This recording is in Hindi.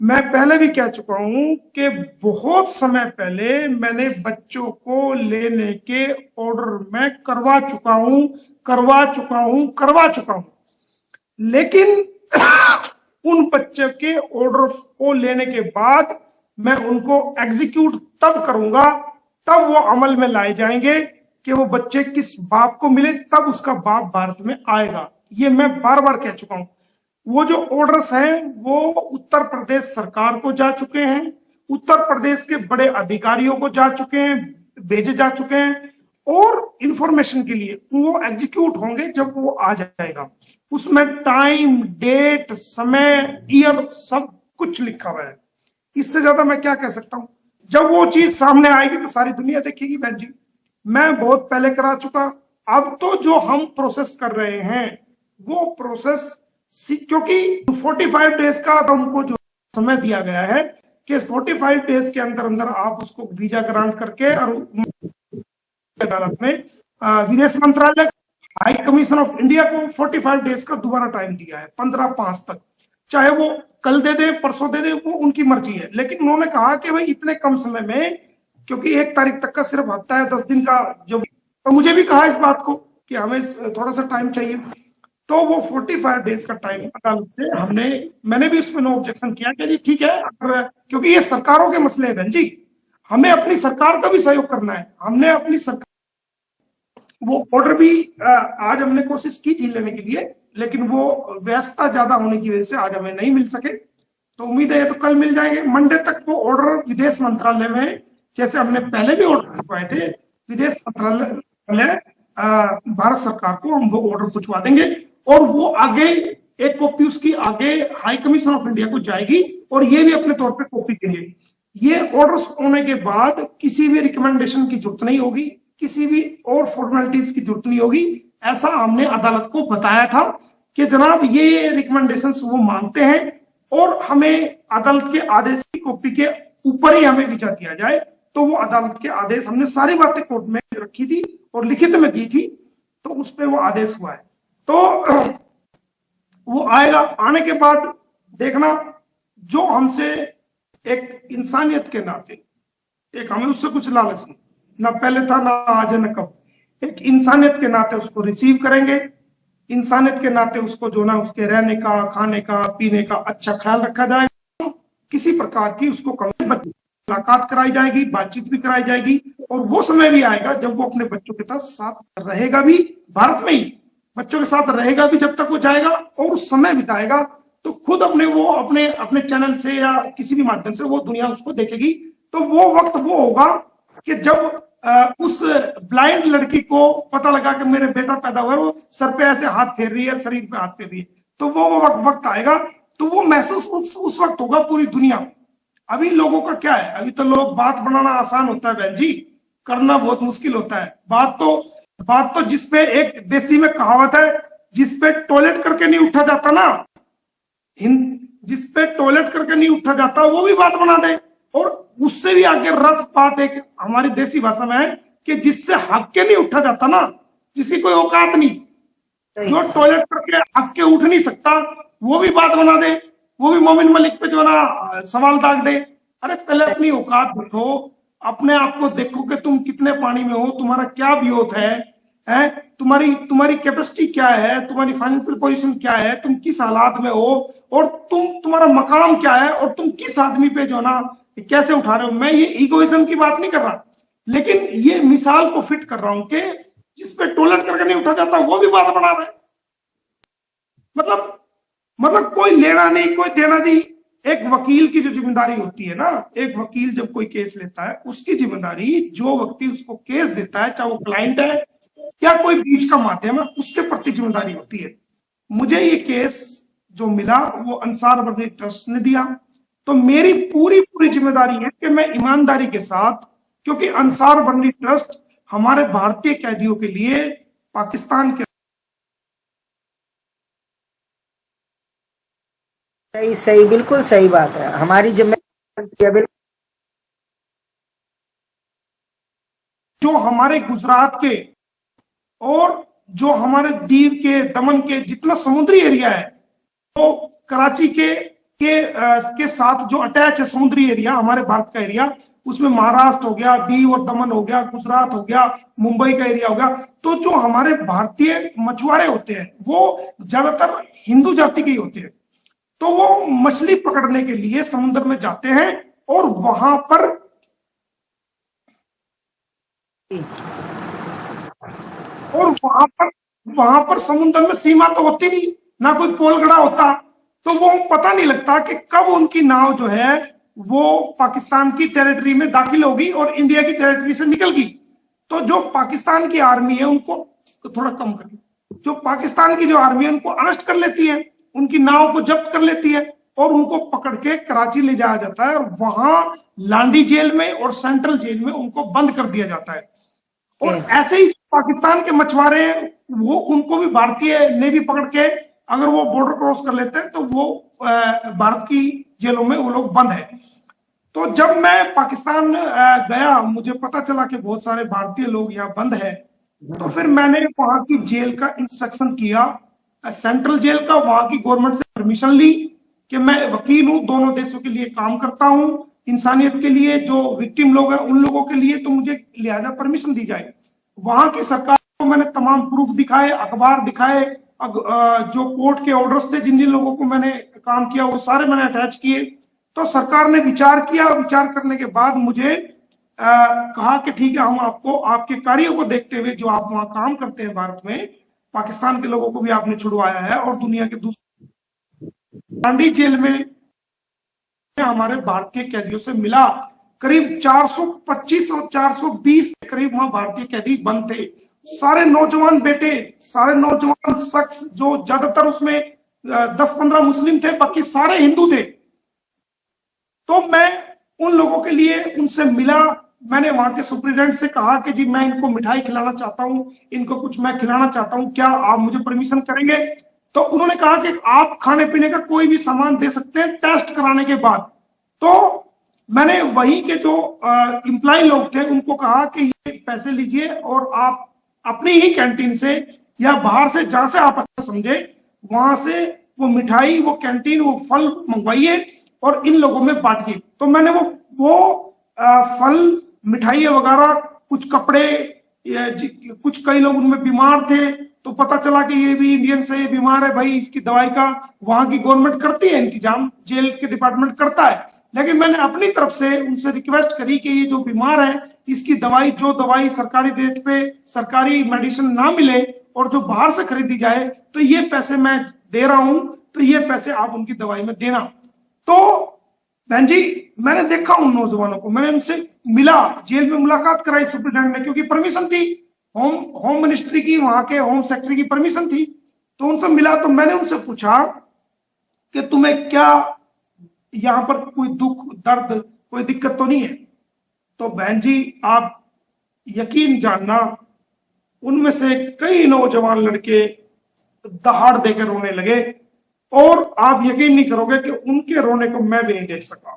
मैं पहले भी कह चुका हूं कि बहुत समय पहले मैंने बच्चों को लेने के ऑर्डर में करवा चुका हूं। लेकिन उन बच्चे के ऑर्डर को लेने के बाद मैं उनको एग्जीक्यूट तब करूंगा, तब वो अमल में लाए जाएंगे कि वो बच्चे किस बाप को मिले, तब उसका बाप भारत में आएगा। ये मैं बार बार कह चुका हूं। वो जो ऑर्डर्स हैं वो उत्तर प्रदेश सरकार को जा चुके हैं, उत्तर प्रदेश के बड़े अधिकारियों को जा चुके हैं, भेजे जा चुके हैं। और इंफॉर्मेशन के लिए वो एग्जीक्यूट होंगे जब वो आ जाएगा। उसमें टाइम, डेट, समय, ईयर सब कुछ लिखा हुआ है। इससे ज्यादा मैं क्या कह सकता हूं। जब वो चीज सामने आएगी तो सारी दुनिया देखेगी बहन जी। मैं बहुत पहले करा चुका। अब तो जो हम प्रोसेस कर रहे हैं वो प्रोसेस, क्योंकि 45 डेज का तो हमको जो समय दिया गया है कि 45 डेज के अंदर अंदर आप उसको वीजा ग्रांट करके, और अदालत में विदेश मंत्रालय, हाई कमीशन ऑफ इंडिया को 45 डेज का दोबारा टाइम दिया है, 15/5 तक। चाहे वो कल दे दे, परसों दे दे, वो उनकी मर्जी है। लेकिन उन्होंने कहा कि भाई इतने कम समय में, क्योंकि 1 तारीख तक का सिर्फ हफ्ता है, 10 दिन का जो, तो मुझे भी कहा इस बात को कि हमें थोड़ा सा टाइम चाहिए। तो वो 45 डेज का टाइम अदालत से मैंने भी उसमें नो ऑब्जेक्शन किया कि जी ठीक है, क्योंकि ये सरकारों के मसले हैं बहन जी। हमें अपनी सरकार का भी सहयोग करना है। हमने अपनी सरकार, वो ऑर्डर भी आज हमने कोशिश की थी लेने के लिए, लेकिन वो व्यस्तता ज्यादा होने की वजह से आज हमें नहीं मिल सके। तो उम्मीद है तो कल मिल जाएंगे। मंडे तक वो ऑर्डर विदेश मंत्रालय में, जैसे हमने पहले भी ऑर्डर भिजवाए थे, विदेश मंत्रालय भारत सरकार को हम वो ऑर्डर पहुंचवा देंगे। और वो आगे एक कॉपी उसकी आगे हाई कमीशन ऑफ इंडिया को जाएगी, और ये भी अपने तौर पे कॉपी देंगे। ये ऑर्डर्स होने के बाद किसी भी रिकमेंडेशन की जरूरत नहीं होगी, किसी भी और फॉर्मेलिटीज की जरूरत नहीं होगी। ऐसा हमने अदालत को बताया था कि जनाब ये रिकमेंडेशंस वो मानते हैं, और हमें अदालत के आदेश की कॉपी के ऊपर ही हमें वीजा दिया जाए। तो वो अदालत के आदेश, हमने सारी बातें कोर्ट में रखी थी और लिखित में दी थी, तो उस पर वो आदेश हुआ है। तो वो आएगा। आने के बाद देखना, जो हमसे एक इंसानियत के नाते, एक हमें उससे कुछ लालच नहीं, ना पहले था ना आज न कब, एक इंसानियत के नाते उसको रिसीव करेंगे। इंसानियत के नाते उसको जो ना उसके रहने का, खाने का, पीने का अच्छा ख्याल रखा जाएगा। किसी प्रकार की उसको मुलाकात कराई जाएगी, बातचीत भी कराई जाएगी। और वो समय भी आएगा जब वो अपने बच्चों के साथ रहेगा भी, भारत में ही बच्चों के साथ रहेगा भी जब तक वो जाएगा, और समय बिताएगा। तो खुद अपने चैनल से या किसी भी माध्यम से वो दुनिया उसको देखेगी। तो वो वक्त वो होगा कि जब उस ब्लाइंड लड़की को पता लगा कि मेरे बेटा पैदा हुआ, वो सर पे ऐसे हाथ फेर रही है, शरीर पे हाथ फेर रही है, तो वो वक्त आएगा। तो वो महसूस उस वक्त होगा पूरी दुनिया। अभी लोगों का क्या है, अभी तो लोग बात बनाना आसान होता है बहन जी, करना बहुत मुश्किल होता है। बात तो जिसपे एक देसी में कहावत है, जिसपे टॉयलेट करके नहीं उठा जाता ना, जिसपे टॉयलेट करके नहीं उठा जाता वो भी बात बना दे। और उससे भी आगे रफ बात एक हमारी देसी भाषा में है कि जिससे हक के नहीं उठा जाता ना, जिसकी कोई औकात नहीं, जो टॉयलेट करके हक के उठ नहीं सकता, वो भी बात बना दे, वो भी मोमिन मलिक पे जो ना सवाल दाग दे। अरे पहले अपनी औकात देखो, अपने आप को देखो कि तुम कितने पानी में हो, तुम्हारा क्या व्योत है, तुम्हारी कैपेसिटी क्या है, तुम्हारी फाइनेंशियल पोजीशन क्या है, तुम किस हालात में हो, और तुम्हारा मकाम क्या है, और तुम किस आदमी पे जो ना कैसे उठा रहे हो। मैं ये इगोइज्म की बात नहीं कर रहा, लेकिन ये मिसाल को फिट कर रहा हूं कि जिसपे टॉयलेट करके नहीं उठा जाता वो भी बात बना रहा है। मतलब कोई लेना नहीं, कोई देना नहीं। एक वकील की जो जिम्मेदारी होती है ना, एक वकील जब कोई केस लेता है, उसकी जिम्मेदारी, जो व्यक्ति उसको केस देता है, चाहे वो क्लाइंट है या कोई बीच का माध्यम है, उसके प्रति जिम्मेदारी होती है। मुझे ये केस जो मिला वो अंसार बर्नी ट्रस्ट ने दिया, तो मेरी पूरी जिम्मेदारी है कि मैं ईमानदारी के साथ, क्योंकि अंसार बर्नी ट्रस्ट हमारे भारतीय कैदियों के लिए पाकिस्तान के, सही बिल्कुल सही बात है, हमारी जिम्मेदारी। जो हमारे गुजरात के और जो हमारे दीव के, दमन के जितना समुद्री एरिया है, तो कराची के के साथ जो अटैच है समुद्री एरिया, हमारे भारत का एरिया, उसमें महाराष्ट्र हो गया, दीव और दमन हो गया, गुजरात हो गया, मुंबई का एरिया हो गया। तो जो हमारे भारतीय मछुआरे होते हैं वो ज्यादातर हिंदू जाति के ही होते हैं। तो वो मछली पकड़ने के लिए समुद्र में जाते हैं और वहां पर समुद्र में सीमा तो होती नहीं, ना कोई पोल गड़ा होता, तो वो पता नहीं लगता कि कब उनकी नाव जो है वो पाकिस्तान की टेरिटरी में दाखिल होगी और इंडिया की टेरिटरी से निकल गई। तो जो पाकिस्तान की आर्मी है उनको थोड़ा कम करिए, जो पाकिस्तान की जो आर्मी है उनको अरेस्ट कर लेती है, उनकी नाव को जब्त कर लेती है और उनको पकड़ के कराची ले जाया जाता है और वहां लांडी जेल में और सेंट्रल जेल में उनको बंद कर दिया जाता है। और ऐसे ही पाकिस्तान के मछुआरे वो उनको भी भारतीय नेवी पकड़ के अगर वो बॉर्डर क्रॉस कर लेते हैं तो वो भारत की जेलों में वो लोग बंद है। तो जब मैं पाकिस्तान गया, मुझे पता चला कि बहुत सारे भारतीय लोग यहाँ बंद है, तो फिर मैंने वहां की जेल का इंस्ट्रक्शन किया, सेंट्रल जेल का, वहां की गवर्नमेंट से परमिशन ली कि मैं वकील हूं, दोनों देशों के लिए काम करता हूं, इंसानियत के लिए, जो विक्टिम लोग हैं उन लोगों के लिए, तो मुझे लिहाजा परमिशन दी जाए। वहां की सरकार को मैंने तमाम प्रूफ दिखाए, अखबार दिखाए, जो कोर्ट के ऑर्डर्स थे जिन जिन लोगों को मैंने काम किया वो सारे मैंने अटैच किए। तो सरकार ने विचार किया, विचार करने के बाद मुझे कहा कि ठीक है, हम आपको आपके कार्यों को देखते हुए जो आप वहां काम करते हैं भारत में, पाकिस्तान के लोगों को भी आपने छुड़वाया है और दुनिया के दूसरे लांडी जेल में हमारे भारतीय कैदियों से मिला। करीब 425 और 420 के करीब वहां भारतीय कैदी बंद थे, सारे नौजवान बेटे, सारे नौजवान शख्स, जो ज्यादातर उसमें 10-15 मुस्लिम थे, बाकी सारे हिंदू थे। तो मैं उन लोगों के लिए उनसे मिला, मैंने वहां के सुप्रीडेंट से कहा कि जी मैं इनको मिठाई खिलाना चाहता हूं, इनको कुछ मैं खिलाना चाहता हूं, क्या आप मुझे परमिशन करेंगे? तो उन्होंने कहा कि आप खाने पीने का कोई भी सामान दे सकते हैं टेस्ट कराने के बाद। तो मैंने वहीं के जो एम्प्लॉय लोग थे उनको कहा कि ये पैसे लीजिए और आप अपनी ही कैंटीन से या बाहर से जहां से आप अच्छा समझे वहां से वो मिठाई, वो कैंटीन, वो फल मंगवाइए और इन लोगों में बांटिए। तो मैंने वो फल, मिठाई वगैरह, कुछ कपड़े, कुछ कई लोग उनमें बीमार थे, तो पता चला कि ये भी इंडियन से, ये बीमार है भाई, इसकी दवाई का वहां की गवर्नमेंट करती है इंतजाम, जेल के डिपार्टमेंट करता है, लेकिन मैंने अपनी तरफ से उनसे रिक्वेस्ट करी कि ये जो बीमार है इसकी दवाई, जो दवाई सरकारी रेट पे, सरकारी मेडिसिन ना मिले और जो बाहर से खरीदी जाए, तो ये पैसे मैं दे रहा हूं, तो ये पैसे आप उनकी दवाई में देना। तो बहन जी, मैंने देखा उन नौजवानों को, मैंने उनसे मिला, जेल में मुलाकात कराई सुप्रीडेंट ने, क्योंकि परमिशन थी, होम मिनिस्ट्री की, वहां के होम सेक्रेटरी की परमिशन थी। तो उनसे मिला, तो मैंने उनसे पूछा कि तुम्हें क्या यहां पर कोई दुख, दर्द, कोई दिक्कत तो नहीं है? तो बहन जी, आप यकीन जानना, उनमें से कई नौजवान लड़के दहाड़ देकर रोने लगे और आप यकीन नहीं करोगे कि उनके रोने को मैं भी नहीं देख सका।